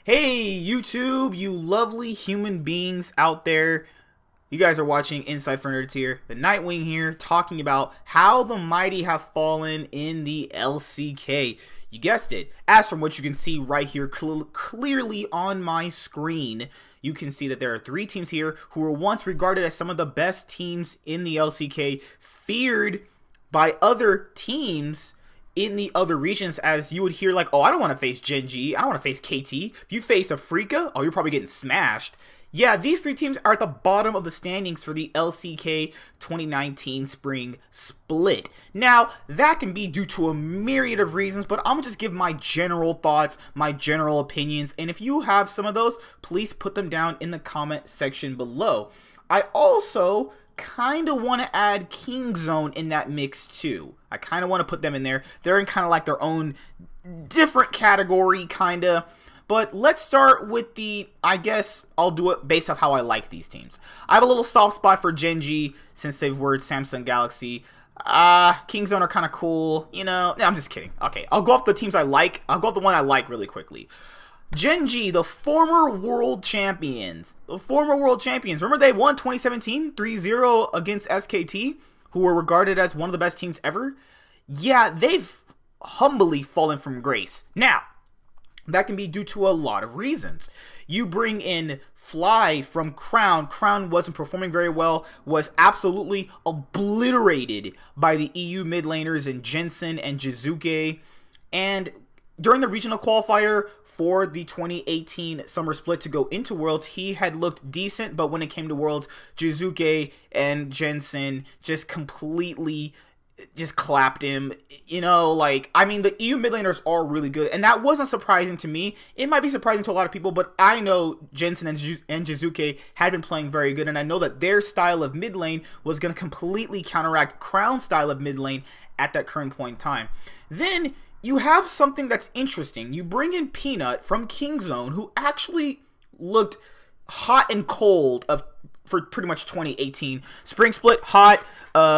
Hey, YouTube, you lovely human beings out there. You guys are watching Inside for Nerds here. The Nightwing here, talking about how the mighty have fallen in the LCK. You guessed it. As from what you can see right here clearly on my screen, you can see that there are three teams here who were once regarded as some of the best teams in the LCK, feared by other teams in the other regions, as you would hear like, oh, I don't want to face Gen G, I don't want to face KT. If you face Afreeca, oh, you're probably getting smashed. Yeah, these three teams are at the bottom of the standings for the LCK 2019 Spring Split. Now, that can be due to a myriad of reasons, but I'm going to just give my general thoughts, my general opinions, and if you have some of those, please put them down in the comment section below. I also kind of want to add Kingzone in that mix too. I kind of want to put them in there. They're in kind of like their own different category, kind of. But let's start with I guess I'll do it based off how I like these teams. I have a little soft spot for Gen G since they've word Samsung Galaxy. Kingzone are kind of cool, you know. No, I'm just kidding. Okay, I'll go off the teams I like. I'll go off the one I like really quickly. Gen G, the former world champions. Remember they won 2017 3-0 against SKT, who were regarded as one of the best teams ever? Yeah, they've humbly fallen from grace. Now, that can be due to a lot of reasons. You bring in Fly from Crown. Crown wasn't performing very well, was absolutely obliterated by the EU mid laners in Jensen and Jizuke. And during the regional qualifier for the 2018 Summer Split to go into Worlds, he had looked decent, but when it came to Worlds, Jizuke and Jensen just completely clapped him. You know, like, I mean, the EU mid laners are really good, and that wasn't surprising to me. It might be surprising to a lot of people, but I know Jensen and Jizuke had been playing very good, and I know that their style of mid lane was going to completely counteract Crown's style of mid lane at that current point in time. Then you have something that's interesting. You bring in Peanut from Kingzone, who actually looked hot and cold for pretty much 2018. Spring Split, hot.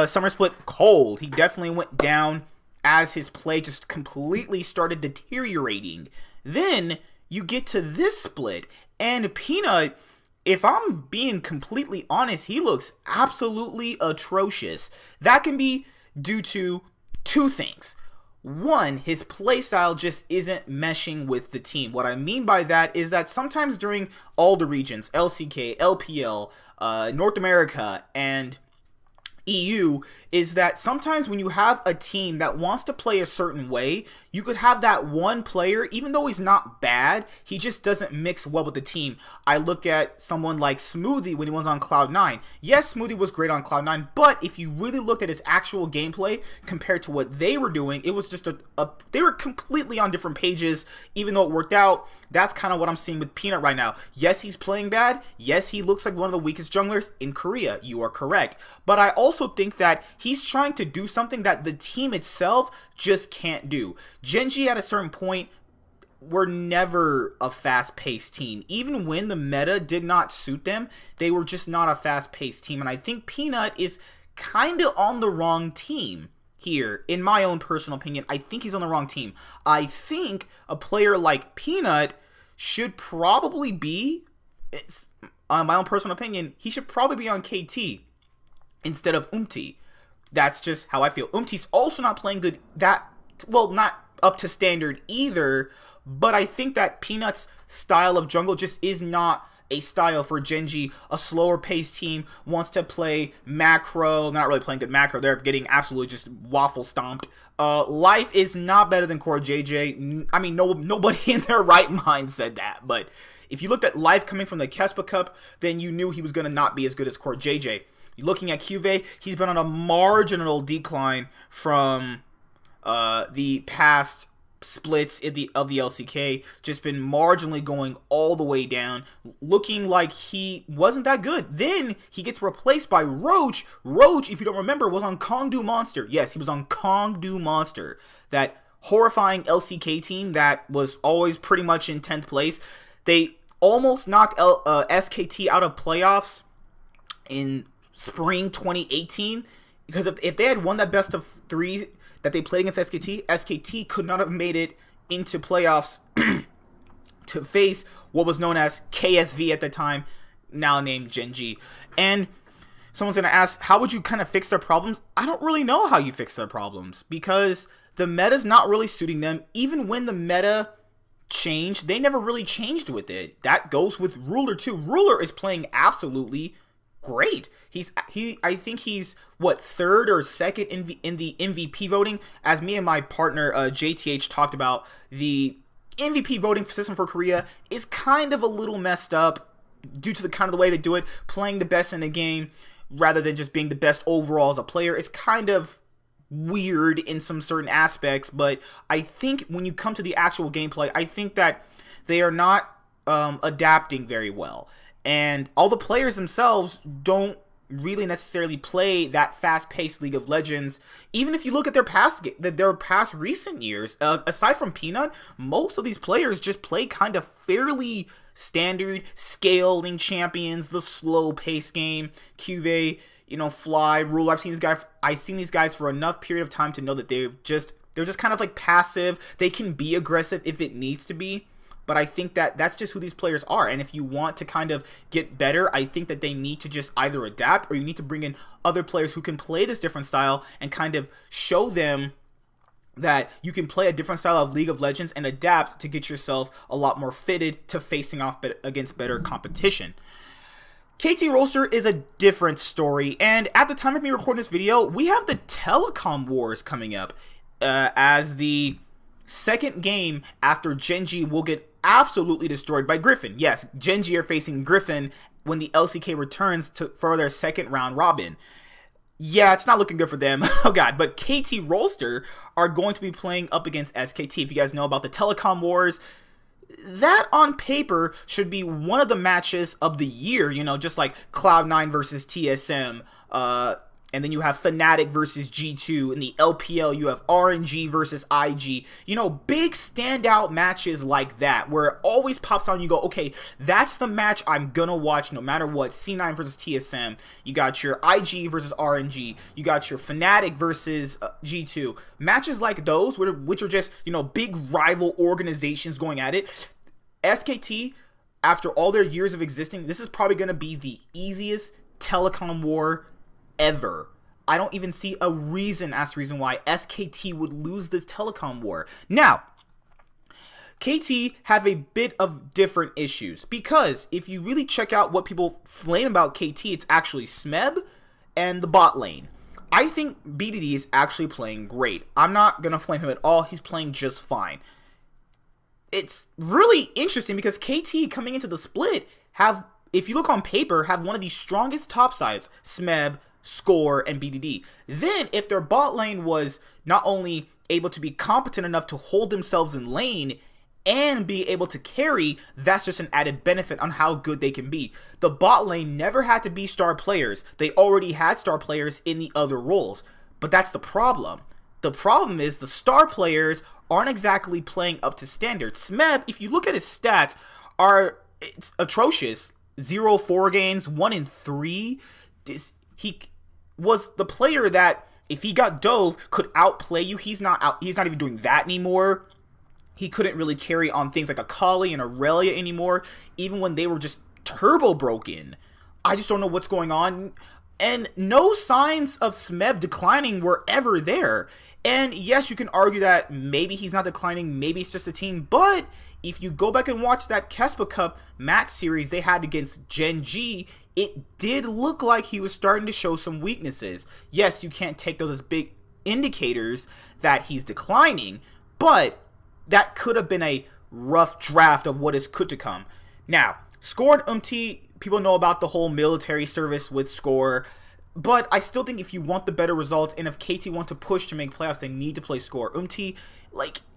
Summer Split, cold. He definitely went down as his play just completely started deteriorating. Then you get to this split, and Peanut, if I'm being completely honest, he looks absolutely atrocious. That can be due to two things. One, his playstyle just isn't meshing with the team. What I mean by that is that sometimes during all the regions, LCK, LPL, North America, and EU, is that sometimes when you have a team that wants to play a certain way, you could have that one player, even though he's not bad, he just doesn't mix well with the team. I look at someone like Smoothie when he was on Cloud9. Yes, Smoothie was great on Cloud9, but if you really looked at his actual gameplay compared to what they were doing, it was just they were completely on different pages, even though it worked out. That's kind of what I'm seeing with Peanut right now. Yes, he's playing bad. Yes, he looks like one of the weakest junglers in Korea. You are correct. But I also think that he's trying to do something that the team itself just can't do. Gen G at a certain point were never a fast-paced team. Even when the meta did not suit them, they were just not a fast-paced team. And I think Peanut is kind of on the wrong team here. In my own personal opinion, I think he's on the wrong team. I think a player like Peanut should probably be, my own personal opinion, he should probably be on KT instead of Umti. That's just how I feel. Umti's also not playing good, not up to standard either, but I think that Peanut's style of jungle just is not a style for Gen G. A slower paced team wants to play macro, not really playing good macro, they're getting absolutely just waffle stomped. Life is not better than Core JJ. I mean, nobody in their right mind said that, but if you looked at Life coming from the Kespa Cup, then you knew he was going to not be as good as Core JJ. Looking at QV, he's been on a marginal decline from the past splits of the LCK, just been marginally going all the way down, looking like he wasn't that good. Then he gets replaced by Roach. Roach, if you don't remember, was on Kongdu Monster. Yes, he was on Kongdu Monster, that horrifying LCK team that was always pretty much in 10th place. They almost knocked SKT out of playoffs in spring 2018, because if they had won that best of 3 that they played against SKT, SKT could not have made it into playoffs to face what was known as KSV at the time, now named Gen G. And someone's going to ask, how would you kind of fix their problems? I don't really know how you fix their problems, because the meta's not really suiting them. Even when the meta changed, they never really changed with it. That goes with Ruler too. Ruler is playing absolutely great. I think he's what, third or second in the MVP voting. As me and my partner JTH talked about, the MVP voting system for Korea is kind of a little messed up due to the kind of the way they do it. Playing the best in the game rather than just being the best overall as a player is kind of weird in some certain aspects. But I think when you come to the actual gameplay, I think that they are not adapting very well, and all the players themselves don't really necessarily play that fast-paced League of Legends. Even if you look at their past recent years, aside from Peanut, most of these players just play kind of fairly standard scaling champions, the slow-paced game, QV, Fly, Rule. I've seen these guys for enough period of time to know that they're just kind of like passive. They can be aggressive if it needs to be, but I think that that's just who these players are. And if you want to kind of get better, I think that they need to just either adapt, or you need to bring in other players who can play this different style and kind of show them that you can play a different style of League of Legends and adapt to get yourself a lot more fitted to facing off against better competition. KT Rolster is a different story, and at the time of me recording this video, we have the Telecom Wars coming up as the second game after Gen G will get absolutely destroyed by Griffin. Yes, Gen G are facing Griffin when the LCK returns for their second round robin. Yeah, it's not looking good for them. Oh god, but KT Rolster are going to be playing up against SKT. If you guys know about the Telecom Wars, that on paper should be one of the matches of the year, just like Cloud9 versus TSM, and then you have Fnatic versus G2. In the LPL, you have RNG versus IG. Big standout matches like that, where it always pops on, you go, okay, that's the match I'm gonna watch no matter what. C9 versus TSM. You got your IG versus RNG. You got your Fnatic versus G2. Matches like those, which are just, big rival organizations going at it. SKT, after all their years of existing, this is probably gonna be the easiest telecom war ever. I don't even see a reason why SKT would lose this telecom war. Now, KT have a bit of different issues, because if you really check out what people flame about KT, it's actually Smeb and the bot lane. I think BDD is actually playing great. I'm not gonna flame him at all. He's playing just fine. It's really interesting because KT coming into the split if you look on paper, have one of the strongest top sides, Smeb, Score, and BDD. Then, if their bot lane was not only able to be competent enough to hold themselves in lane and be able to carry, that's just an added benefit on how good they can be. The bot lane never had to be star players. They already had star players in the other roles. But that's the problem. The problem is the star players aren't exactly playing up to standard. Smeb, if you look at his stats, it's atrocious. 0-4 games, 1-3. He was the player that, if he got dove, could outplay you. He's not even doing that anymore. He couldn't really carry on things like Akali and Aurelia anymore, even when they were just turbo broken. I just don't know what's going on. And no signs of Smeb declining were ever there. And yes, you can argue that maybe he's not declining, maybe it's just a team, but if you go back and watch that Kespa Cup match series they had against Gen G, it did look like he was starting to show some weaknesses. Yes, you can't take those as big indicators that he's declining, but that could have been a rough draft of what is could to come. Now, Score and people know about the whole military service with Score, but I still think if you want the better results, and if KT want to push to make playoffs, they need to play Score.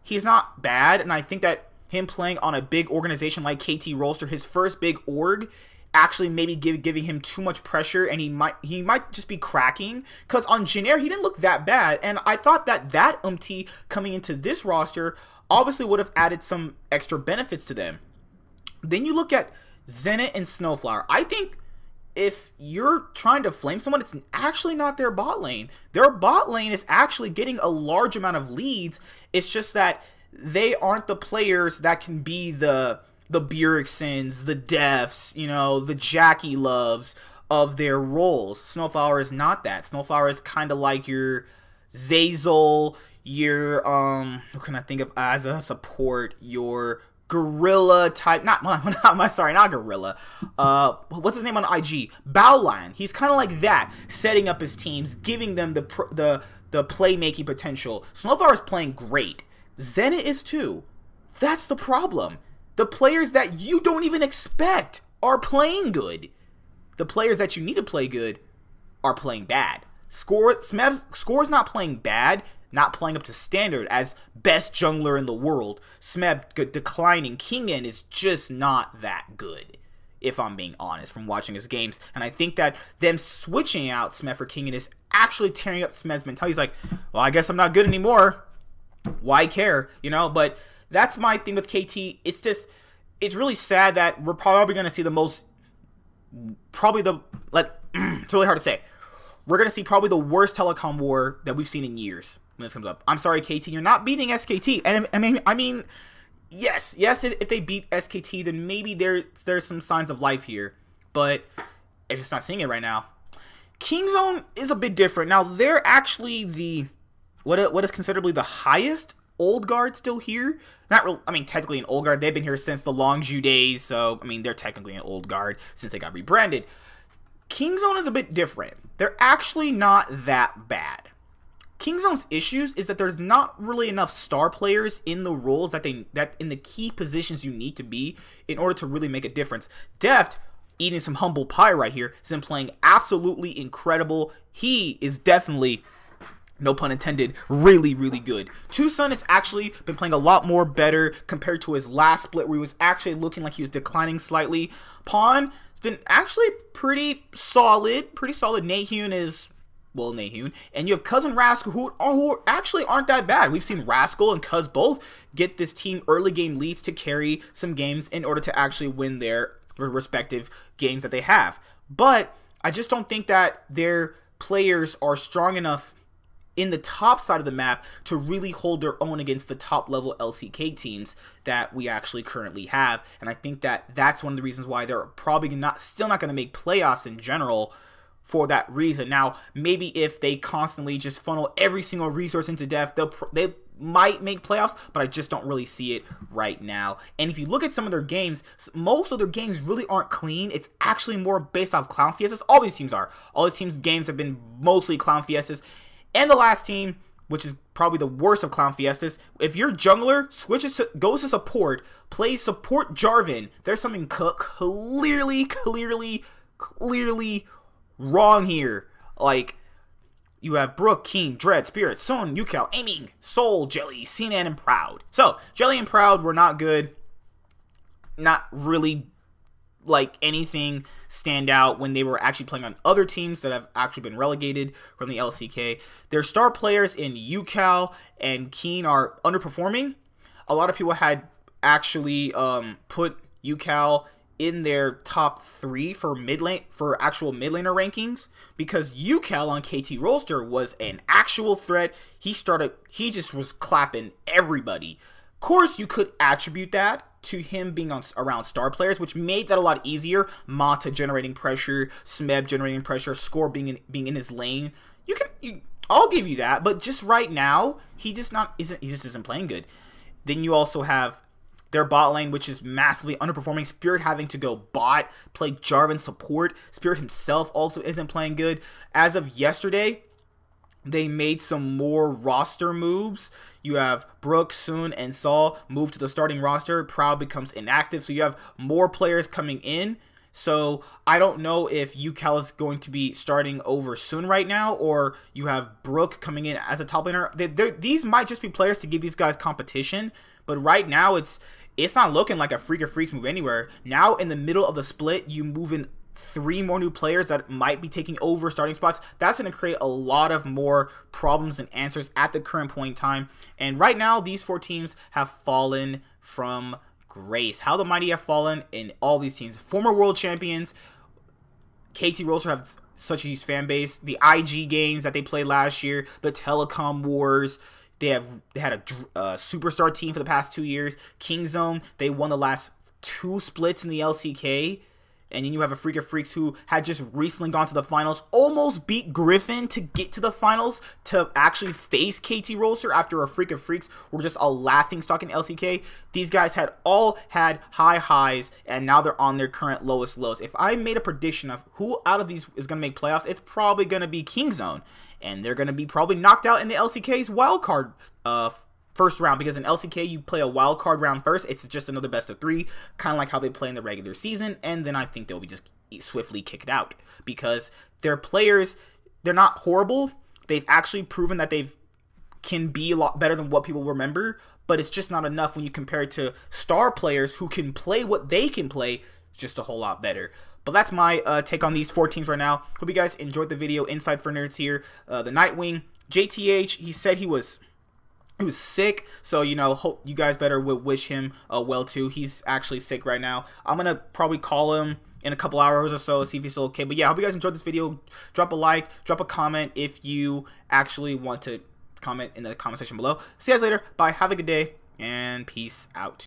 He's not bad, and I think that him playing on a big organization like KT Rolster, his first big org, actually maybe giving him too much pressure, and he might just be cracking, because on Jin-Air, he didn't look that bad, and I thought that coming into this roster obviously would have added some extra benefits to them. Then you look at Zenit and Snowflower. I think if you're trying to flame someone, it's actually not their bot lane. Their bot lane is actually getting a large amount of leads. It's just that they aren't the players that can be the the Bjergsons, the Defs, the Jackie Loves of their roles. Snowflower is not that. Snowflower is kind of like your Zazel, your what can I think of as a support, your Gorilla type, not Gorilla. What's his name on IG? Baolan. He's kind of like that, setting up his teams, giving them the playmaking potential. Snowflower is playing great. Zenit is too. That's the problem. The players that you don't even expect are playing good. The players that you need to play good are playing bad. Score's not playing bad, not playing up to standard as best jungler in the world. Smeb declining. Kingzone is just not that good, if I'm being honest, from watching his games. And I think that them switching out Smeb for Kingzone is actually tearing up Smeb's mentality. He's like, well, I guess I'm not good anymore. Why care? But that's my thing with KT. It's really sad that we're probably going to see it's really hard to say. We're going to see probably the worst telecom war that we've seen in years when this comes up. I'm sorry, KT, you're not beating SKT. And I mean, yes, if they beat SKT, then maybe there's some signs of life here. But I'm just not seeing it right now. Kingzone is a bit different. Now, they're actually what is considerably the highest old guard still here. Technically an old guard. They've been here since the Longzhu days, so, they're technically an old guard since they got rebranded. Kingzone is a bit different. They're actually not that bad. Kingzone's issues is that there's not really enough star players in the roles that in the key positions you need to be in order to really make a difference. Deft, eating some humble pie right here, has been playing absolutely incredible. He is definitely, no pun intended, really, really good. Tucson has actually been playing a lot more better compared to his last split where he was actually looking like he was declining slightly. Pawn has been actually pretty solid. Nahun is, Nahun. And you have Cuz and Rascal who actually aren't that bad. We've seen Rascal and Cuz both get this team early game leads to carry some games in order to actually win their respective games that they have. But I just don't think that their players are strong enough in the top side of the map to really hold their own against the top level LCK teams that we actually currently have. And I think that that's one of the reasons why they're probably still not going to make playoffs in general for that reason. Now, maybe if they constantly just funnel every single resource into Def, they might make playoffs, but I just don't really see it right now. And if you look at some of their games, most of their games really aren't clean. It's actually more based off Clown Fiestas. All these teams are. All these teams' games have been mostly Clown Fiestas. And the last team, which is probably the worst of Clown Fiestas, if your jungler goes to support, plays support Jarvan, there's something clearly wrong here. Like, you have Brook, King, Dread, Spirit, Son, Yukao, Aiming, Soul, Jelly, Sinan, and Proud. So, Jelly and Proud were not good. Not really like anything stand out when they were actually playing on other teams that have actually been relegated from the LCK. Their star players in Yukao and Keen are underperforming. A lot of people had actually put Yukao in their top 3 for actual mid laner rankings, because Yukao on KT Rolster was an actual threat. He just was clapping everybody. Of course, you could attribute that to him being around star players, which made that a lot easier. Mata generating pressure, Smeb generating pressure, Score being in his lane. I'll give you that, but just right now, he just isn't playing good. Then you also have their bot lane, which is massively underperforming. Spirit having to go bot, play Jarvan support. Spirit himself also isn't playing good. As of yesterday, they made some more roster moves. You have Brooke, Soon, and Saul move to the starting roster. Proud becomes inactive, so you have more players coming in. So I don't know if Yukao is going to be starting over Soon right now, or you have Brooke coming in as a top laner. These might just be players to give these guys competition, but right now it's not looking like Afreeca Freecs move anywhere. Now in the middle of the split, you move in 3 more new players that might be taking over starting spots. That's going to create a lot of more problems and answers at the current point in time. And right now, these 4 teams have fallen from grace. How the mighty have fallen in all these teams. Former world champions, KT Rolster have such a huge fan base. The IG games that they played last year, the telecom wars. They had a superstar team for the past 2 years. Kingzone, they won the last 2 splits in the LCK. And then you have Afreeca Freecs, who had just recently gone to the finals, almost beat Griffin to get to the finals to actually face KT Rolster after Afreeca Freecs were just a laughingstock in LCK. These guys had all had high highs, and now they're on their current lowest lows. If I made a prediction of who out of these is going to make playoffs, it's probably going to be Kingzone. And they're going to be probably knocked out in the LCK's wildcard first round, because in LCK you play a wild card round first. It's just another best of 3, kind of like how they play in the regular season, and then I think they'll be just swiftly kicked out because their players, they're not horrible. They've actually proven that they can be a lot better than what people remember, but it's just not enough when you compare it to star players who can play what they can play just a whole lot better. But that's my take on these 4 teams right now. Hope you guys enjoyed the video. Inside for Nerds here. The Nightwing, JTH, he said he was sick, so hope you guys better wish him well too. He's actually sick right now. I'm gonna probably call him in a couple hours or so, see if he's still okay. But yeah, I hope you guys enjoyed this video. Drop a like, drop a comment if you actually want to comment in the comment section below. See you guys later. Bye. Have a good day and peace out.